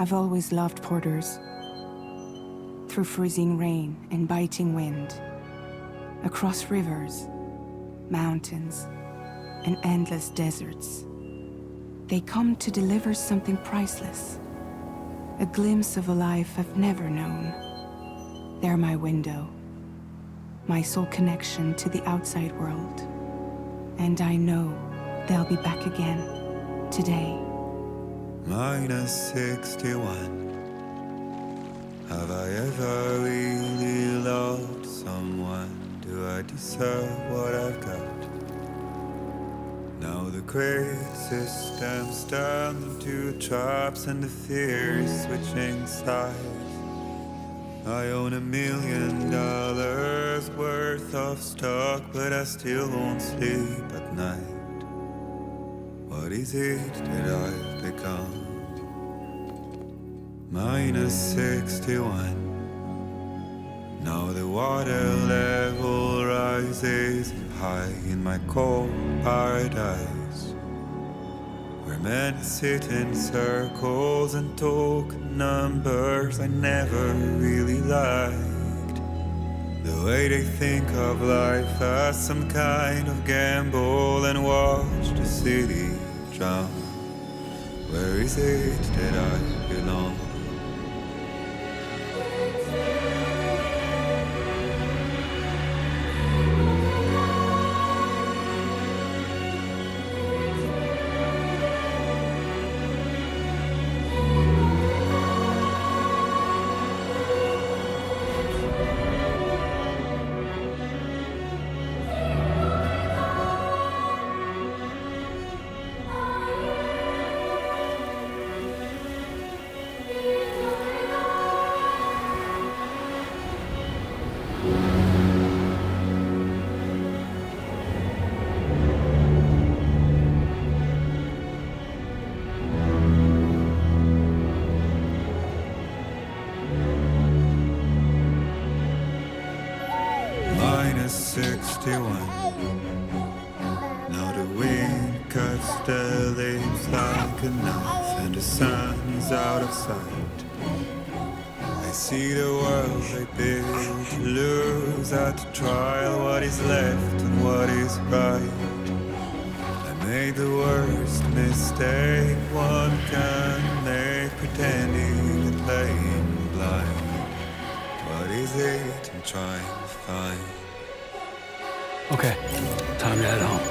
I've always loved porters. Through freezing rain and biting wind, across rivers, mountains, and endless deserts, they come to deliver something priceless, a glimpse of a life I've never known. They're my window, my sole connection to the outside world. And I know they'll be back again, today. -61. Have I ever really loved someone? Do I deserve what I've got? Now the crazy system's turned into traps and the fear is switching sides. I own $1 million worth of stock, but I still won't sleep at night. What is it that I've become? -61. Now the water level rises high in my cold paradise, where men sit in circles and talk numbers I never really liked. The way they think of life as some kind of gamble and watch the city drown. Where is it that I belong? -61. Now the wind cuts the leaves like a knife and the sun is out of sight. I see the world I built to lose at the trial, what is left and what is right. I made the worst mistake one can make, pretending and playing blind. What is it I'm trying to find? Okay, time to head home.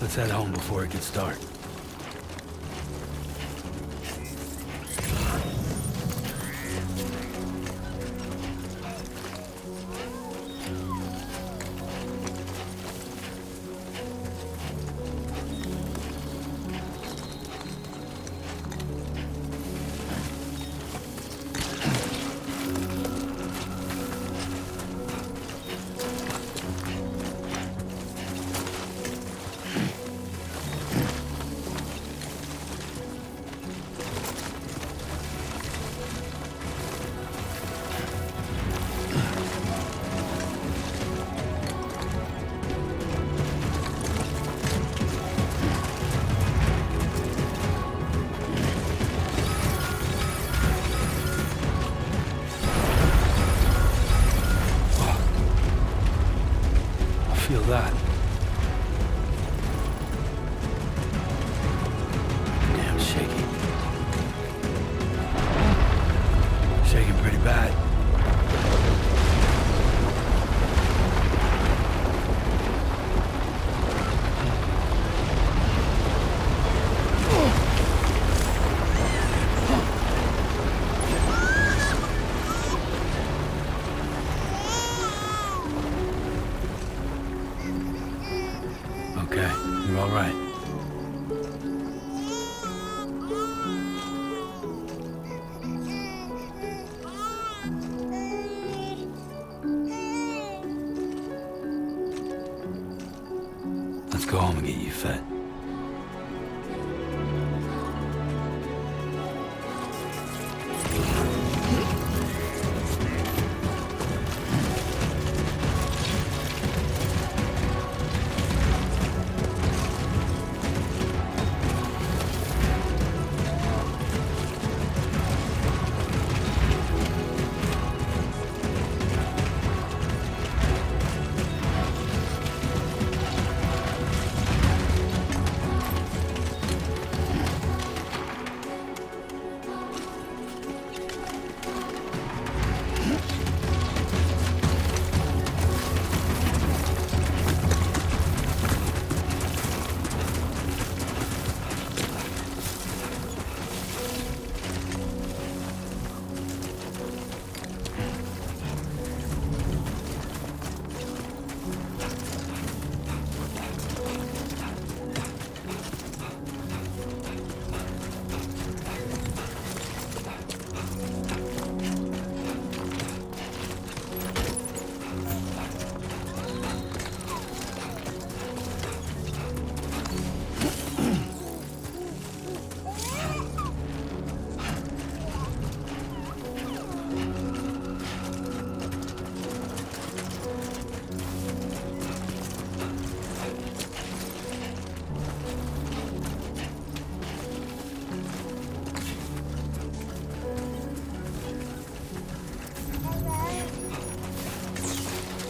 Let's head home before it gets dark. get you fed.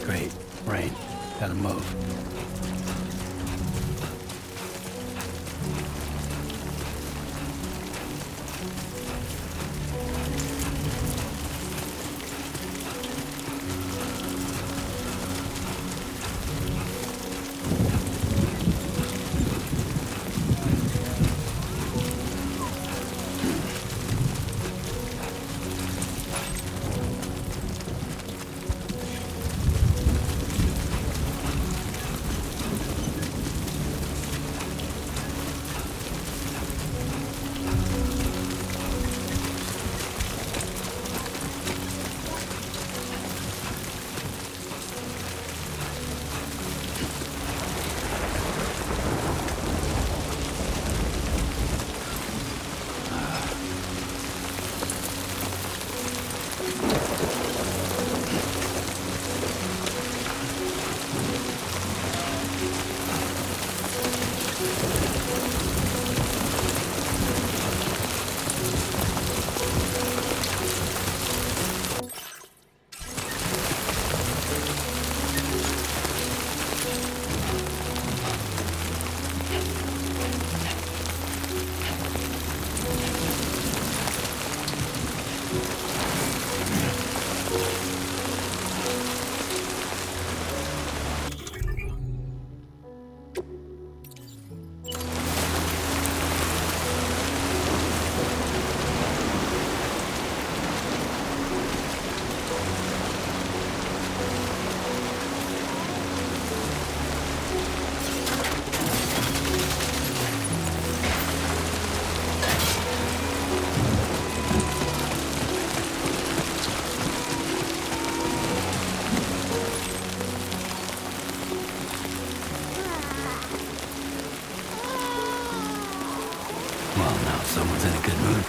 Great. Rain. Gotta move. Well, now someone's in a good mood.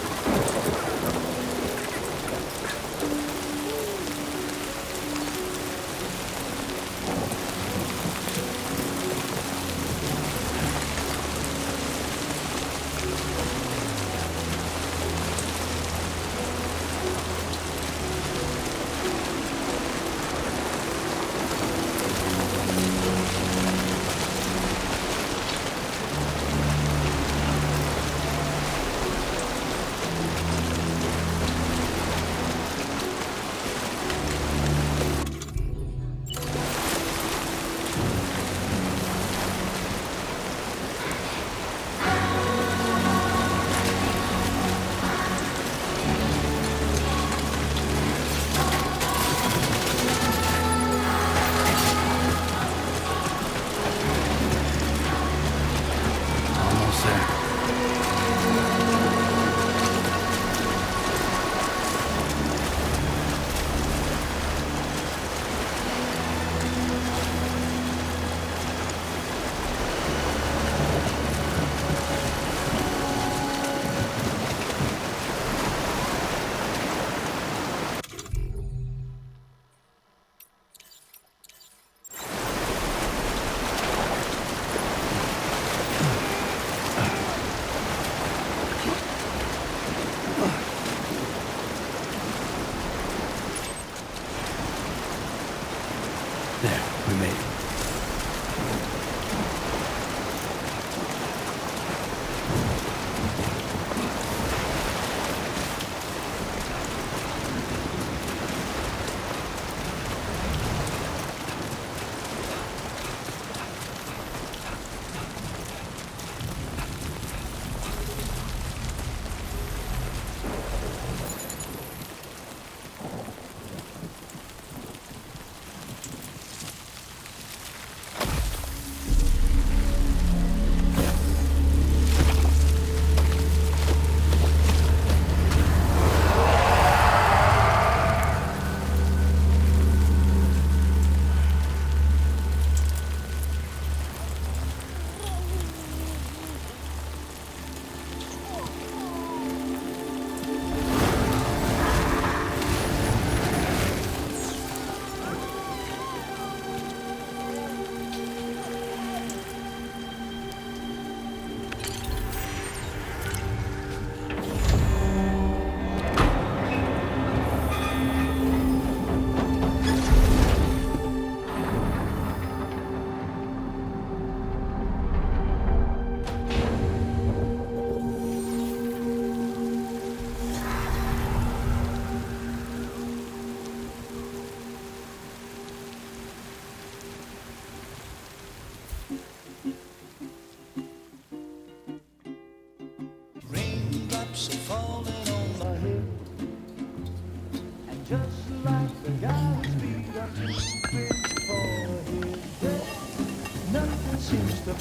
Hey.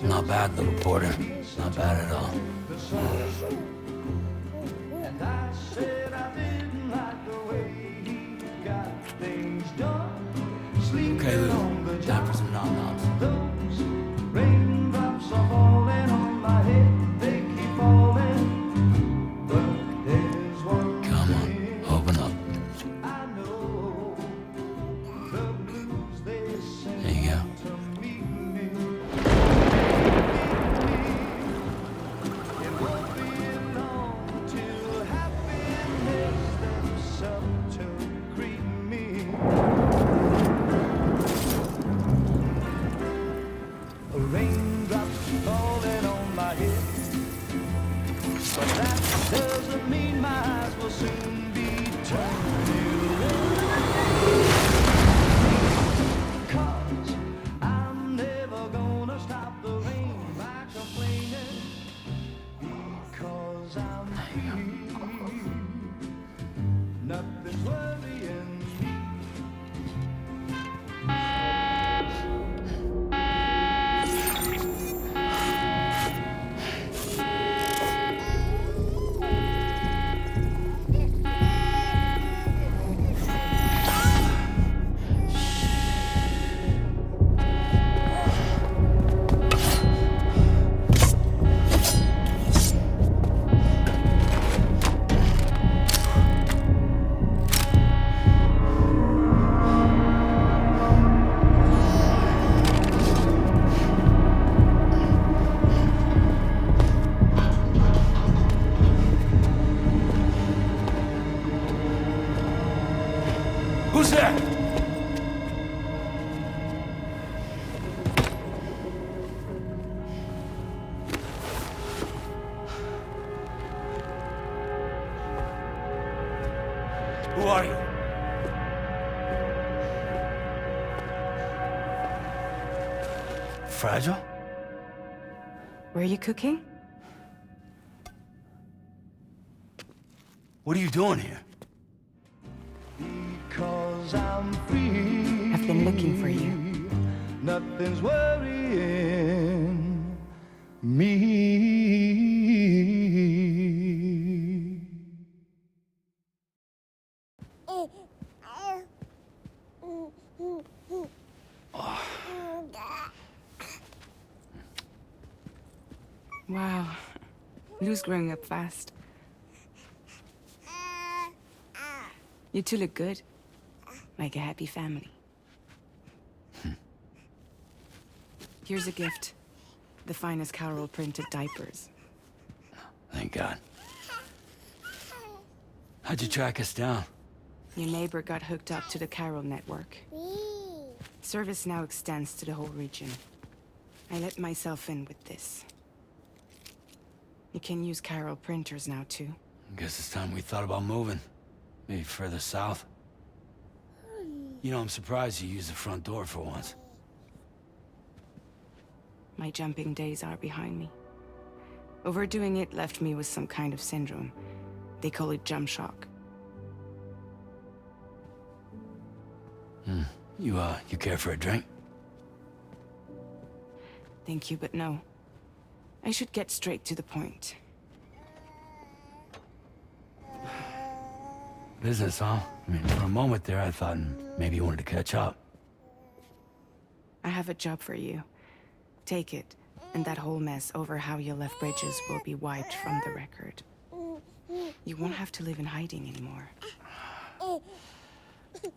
Not bad, little porter. Not bad at all. Okay, Lou. Time for some nom-noms. Come on, open up. There you go. Who's there? Who are you? Fragile? Were you cooking? What are you doing here? Because I'm free. I've been looking for you. Nothing's worrying me. Wow. Lou's growing up fast. You two look good. Like a happy family. Here's a gift. The finest Carol printed diapers. Thank God. How'd you track us down? Your neighbor got hooked up to the Carol network. Service now extends to the whole region. I let myself in with this. You can use Carol printers now, too. Guess it's time we thought about moving. Maybe further south. You know, I'm surprised you used the front door for once. My jumping days are behind me. Overdoing it left me with some kind of syndrome. They call it jump shock. You care for a drink? Thank you, but no. I should get straight to the point. Business, huh? I mean, for a moment there, I thought maybe you wanted to catch up. I have a job for you. Take it, and that whole mess over how you left Bridges will be wiped from the record. You won't have to live in hiding anymore.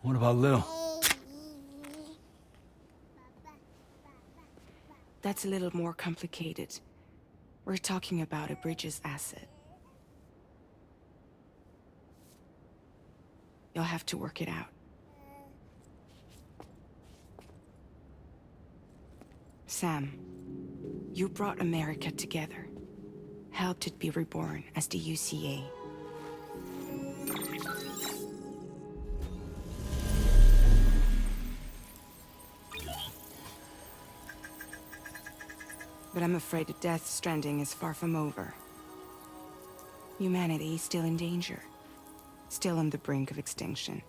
What about Lil? That's a little more complicated. We're talking about a Bridges asset. You'll have to work it out. Sam, you brought America together. Helped it be reborn as the UCA. But I'm afraid the Death Stranding is far from over. Humanity is still in danger. still on the brink of extinction.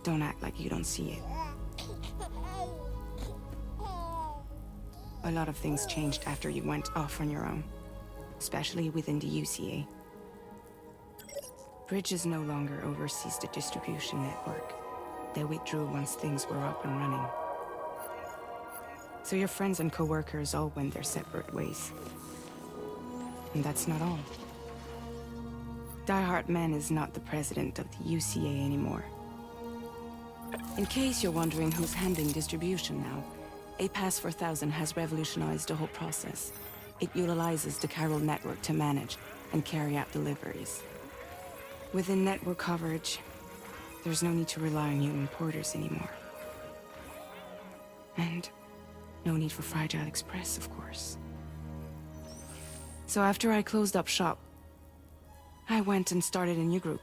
Don't act like you don't see it. A lot of things changed after you went off on your own, especially within the UCA. Bridges no longer oversees the distribution network. They withdrew once things were up and running. So your friends and co-workers all went their separate ways. And that's not all. Die Hartman is not the president of the UCA anymore. In case you're wondering who's handling distribution now, A Pass 4000 has revolutionized the whole process. It utilizes the chiral network to manage and carry out deliveries. Within network coverage, there's no need to rely on human porters anymore. And no need for Fragile Express, of course. So after I closed up shop, I went and started a new group.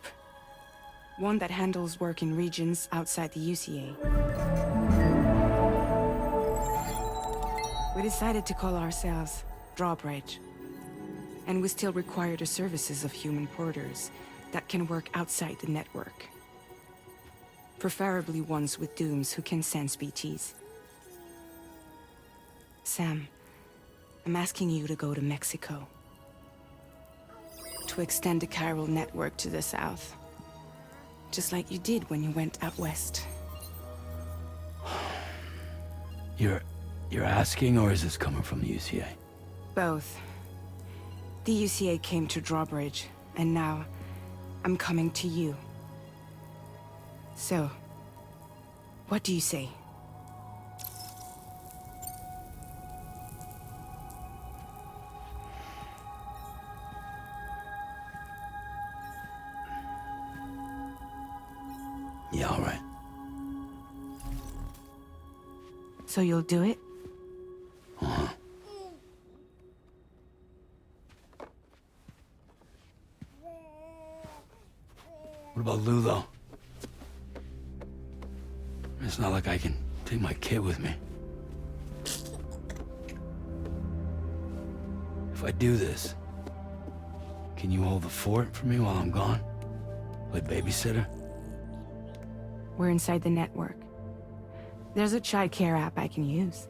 One that handles work in regions outside the UCA. We decided to call ourselves Drawbridge. And we still require the services of human porters that can work outside the network. Preferably ones with dooms who can sense BTs. Sam, I'm asking you to go to Mexico. To extend the chiral network to the south. Just like you did when you went out west. You're asking, or is this coming from the UCA? Both. The UCA came to Drawbridge, and now I'm coming to you. So, what do you say? Yeah, all right. So you'll do it? Uh-huh. What about Lou, though? It's not like I can take my kid with me. If I do this, can you hold the fort for me while I'm gone? Play babysitter? We're inside the network. There's a child care app I can use.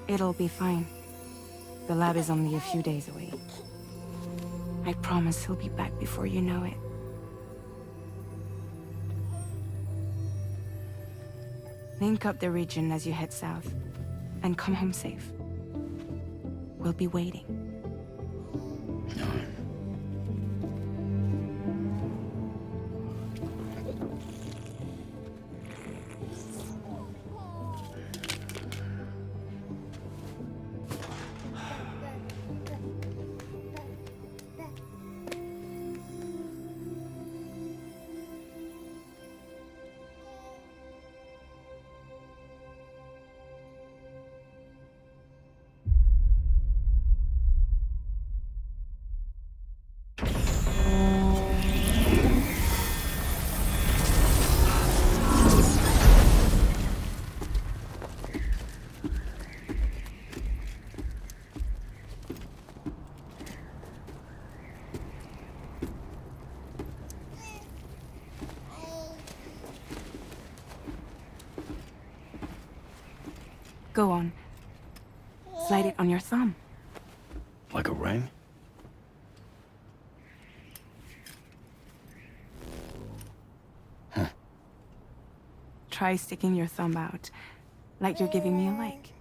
It'll be fine. The lab is only a few days away. I promise he'll be back before you know it. Link up the region as you head south, and come home safe. We'll be waiting. All right. Go on. Slide it on your thumb. Like a ring? Huh. Try sticking your thumb out, like you're giving me a like.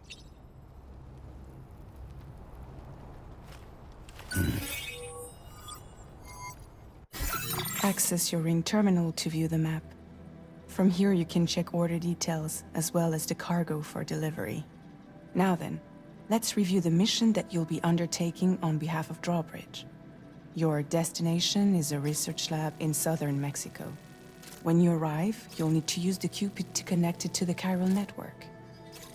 Access your ring terminal to view the map. From here you can check order details, as well as the cargo for delivery. Now then, let's review the mission that you'll be undertaking on behalf of Drawbridge. Your destination is a research lab in southern Mexico. When you arrive, you'll need to use the Cupid to connect it to the chiral network.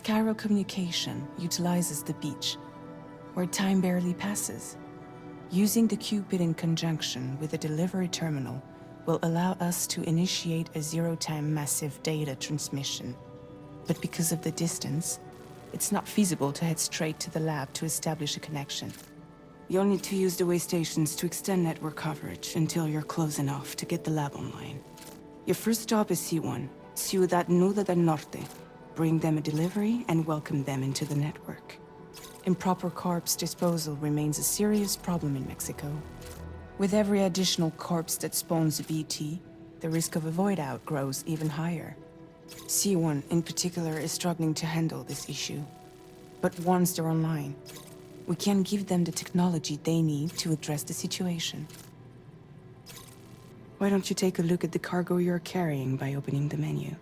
Chiral communication utilizes the beach, where time barely passes. Using the Cupid in conjunction with a delivery terminal will allow us to initiate a zero-time massive data transmission. but because of the distance, it's not feasible to head straight to the lab to establish a connection. You'll need to use the way stations to extend network coverage until you're close enough to get the lab online. Your first stop is C1, Ciudad Nuda del Norte. Bring them a delivery and welcome them into the network. Improper corpse disposal remains a serious problem in Mexico. With every additional corpse that spawns a BT, the risk of a void out grows even higher. C1 in particular is struggling to handle this issue. But once they're online, we can give them the technology they need to address the situation. Why don't you take a look at the cargo you're carrying by opening the menu?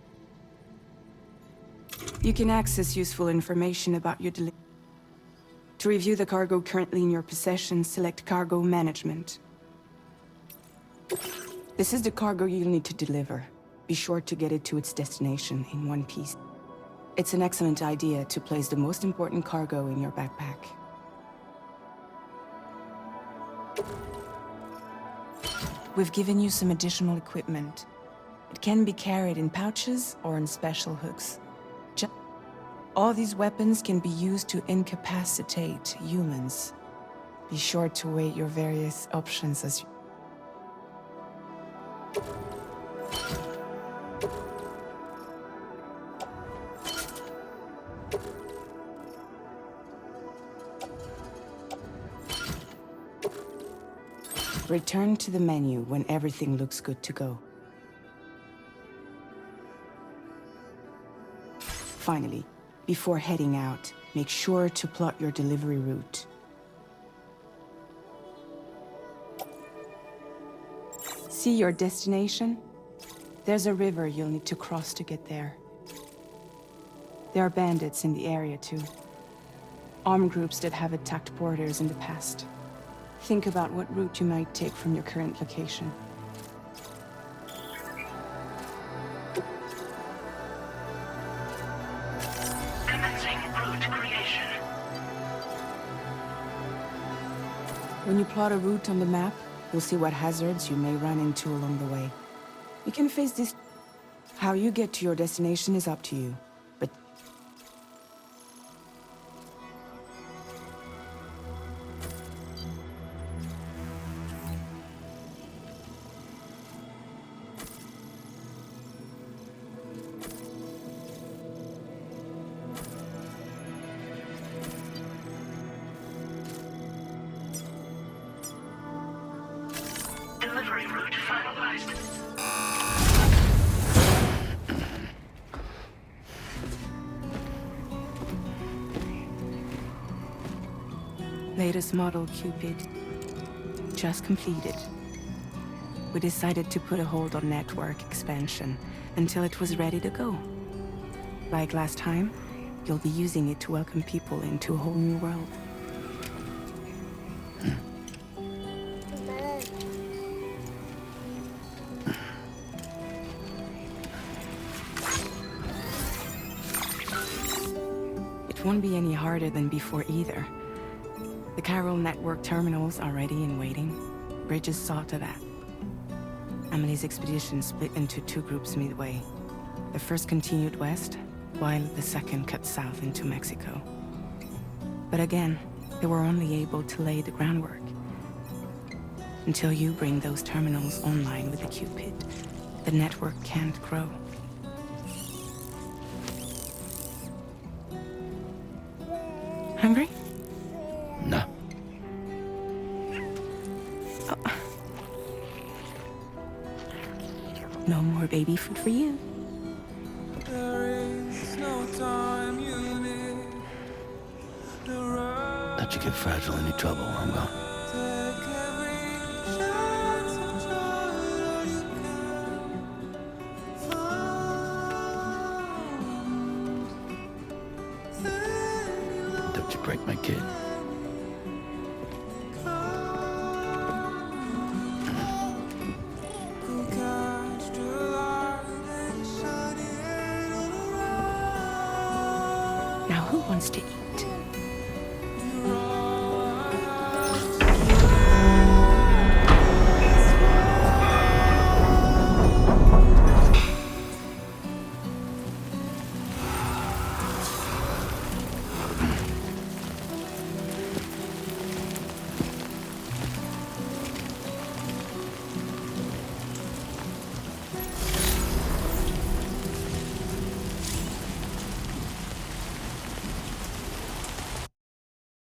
You can access useful information about your delivery. To review the cargo currently in your possession, select Cargo Management. This is the cargo you'll need to deliver. Be sure to get it to its destination in one piece. It's an excellent idea to place the most important cargo in your backpack. We've given you some additional equipment. It can be carried in pouches or in special hooks. All these weapons can be used to incapacitate humans. Be sure to weigh your various options as you... Return to the menu when everything looks good to go. Finally, before heading out, make sure to plot your delivery route. See your destination? There's a river you'll need to cross to get there. There are bandits in the area too. Armed groups that have attacked borders in the past. Think about what route you might take from your current location. Commencing route creation. When you plot a route on the map, you'll see what hazards you may run into along the way. You can face this. How you get to your destination is up to you, but Delivery route finalized. latest model Cupid just completed. We decided to put a hold on network expansion until it was ready to go. Like last time, you'll be using it to welcome people into a whole new world. It won't be any harder than before either. The chiral network terminals are ready and waiting. Bridges saw to that. Emily's expedition split into two groups midway. The first continued west, while the second cut south into Mexico. But again, they were only able to lay the groundwork. Until you bring those terminals online with the Cupid, the network can't grow. Hungry? No. No more baby food for you. Let you get fragile any trouble, I'm gone. Don't you break my kid. Now who wants to eat?